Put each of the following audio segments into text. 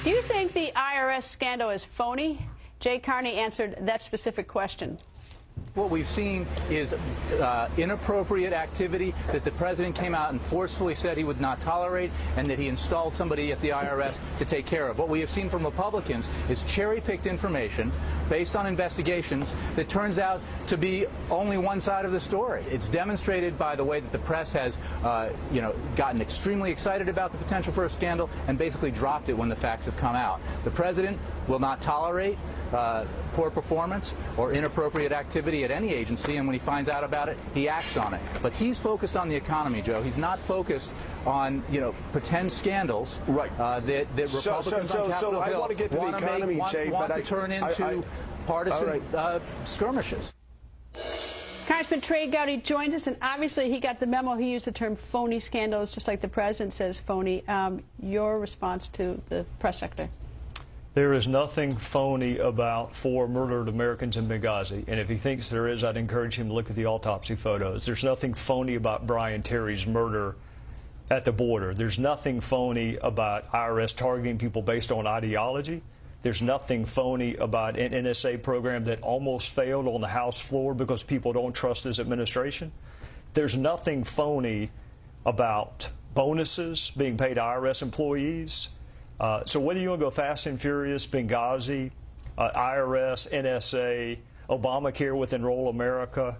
Do you think the IRS scandal is phony? Jay Carney answered that specific question. What we've seen is inappropriate activity that the president came out and forcefully said he would not tolerate, and that he installed somebody at the IRS to take care of. What we have seen from Republicans is cherry-picked information based on investigations that turns out to be only one side of the story. It's demonstrated by the way that the press has, gotten extremely excited about the potential for a scandal and basically dropped it when the facts have come out. The president will not tolerate poor performance or inappropriate activity at any agency, and when he finds out about it, he acts on it. But he's focused on the economy, Joe. He's not focused on, pretend scandals that Republicans on Capitol Hill want to turn into partisan skirmishes. Congressman Trey Gowdy joins us, and obviously he got the memo. He used the term phony scandals, just like the president says phony. Your response to the press secretary? There is nothing phony about 4 murdered Americans in Benghazi, and if he thinks there is, I'd encourage him to look at the autopsy photos. There's nothing phony about Brian Terry's murder at the border. There's nothing phony about IRS targeting people based on ideology. There's nothing phony about an NSA program that almost failed on the House floor because people don't trust this administration. There's nothing phony about bonuses being paid to IRS employees. So whether you want to go fast and furious, Benghazi, IRS, NSA, Obamacare with Enroll America,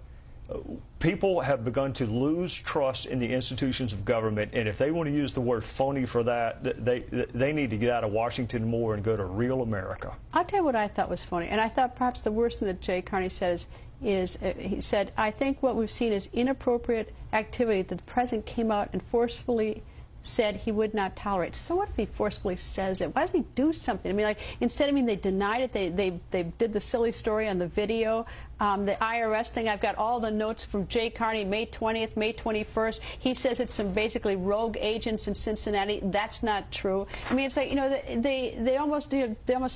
people have begun to lose trust in the institutions of government, and if they want to use the word phony for that, they need to get out of Washington more and go to real America. I'll tell you what I thought was phony, and I thought perhaps the worst thing that Jay Carney says is, he said, I think what we've seen is inappropriate activity that the president came out and forcefully said he would not tolerate. So what if he forcefully says it? Why doesn't he do something? I mean, like, instead, they denied it. They did the silly story on the video. The IRS thing, I've got all the notes from Jay Carney, May 20th, May 21st. He says it's some basically rogue agents in Cincinnati. That's not true. I mean, it's like, they almost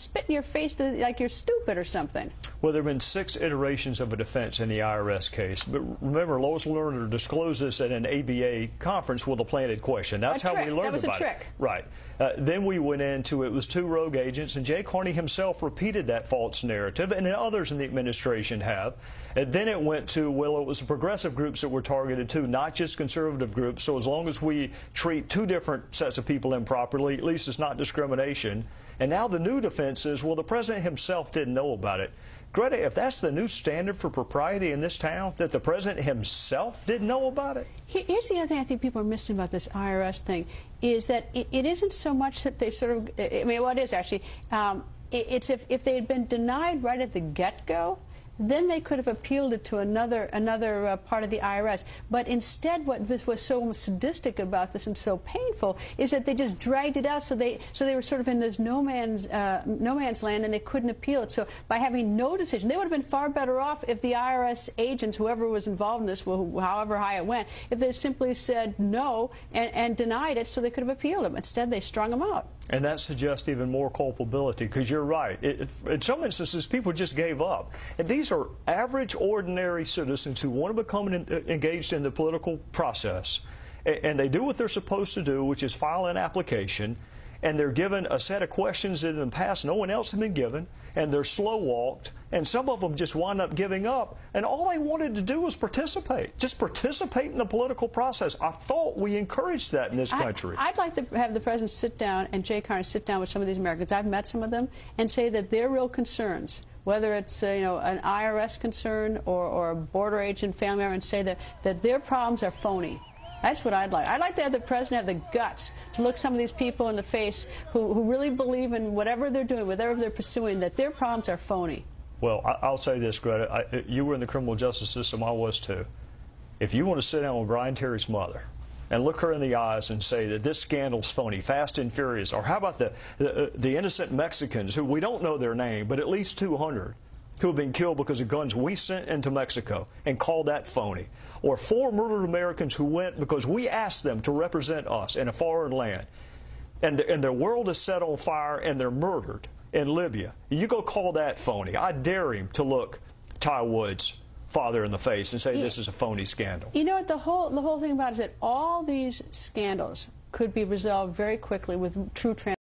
spit in your face like you're stupid or something. Well, there have been 6 iterations of a defense in the IRS case. But remember, Lois Lerner disclosed this at an ABA conference with a planted question. That's how we learned about it. That was a trick. Right. Then we went into it was 2 rogue agents, and Jay Carney himself repeated that false narrative, and then others in the administration have. And then it went to, well, it was the progressive groups that were targeted too, not just conservative groups. So as long as we treat 2 different sets of people improperly, at least it's not discrimination. And now the new defense is, well, the president himself didn't know about it. Greta, if that's the new standard for propriety in this town, that the president himself didn't know about it? Here's the other thing I think people are missing about this IRS thing, is that it isn't so much that they sort of, I mean, what it is actually, it's if they had been denied right at the get-go, then they could have appealed it to another part of the IRS. But instead, what was so sadistic about this and so painful is that they just dragged it out. So they were sort of in this no man's land, and they couldn't appeal it. So by having no decision, they would have been far better off if the IRS agents, whoever was involved in this, however high it went, if they simply said no and denied it, so they could have appealed it. Instead, they strung them out. And that suggests even more culpability, because you're right. In some instances, people just gave up. And these are average, ordinary citizens who want to become engaged in the political process, and they do what they're supposed to do, which is file an application, and they're given a set of questions that in the past no one else has been given, and they're slow-walked, and some of them just wind up giving up, and all they wanted to do was participate, just participate in the political process. I thought we encouraged that in this country. I'd like to have the president sit down, and Jay Carney sit down with some of these Americans. I've met some of them, and say that their real concerns, whether it's an IRS concern or a border agent family member, and say that their problems are phony. That's what I'd like. I'd like to have the president have the guts to look some of these people in the face who really believe in whatever they're doing, whatever they're pursuing, that their problems are phony. Well, I'll say this, Greta. You were in the criminal justice system. I was too. If you want to sit down with Brian Terry's mother and look her in the eyes and say that this scandal's phony, fast and furious, or how about the innocent Mexicans who we don't know their name, but at least 200 who have been killed because of guns we sent into Mexico, and call that phony, or 4 murdered Americans who went because we asked them to represent us in a foreign land, and their world is set on fire and they're murdered in Libya. You go call that phony. I dare him to look Ty Woods' father in the face and say this is a phony scandal. You know what, the whole thing about it is that all these scandals could be resolved very quickly with true transparency.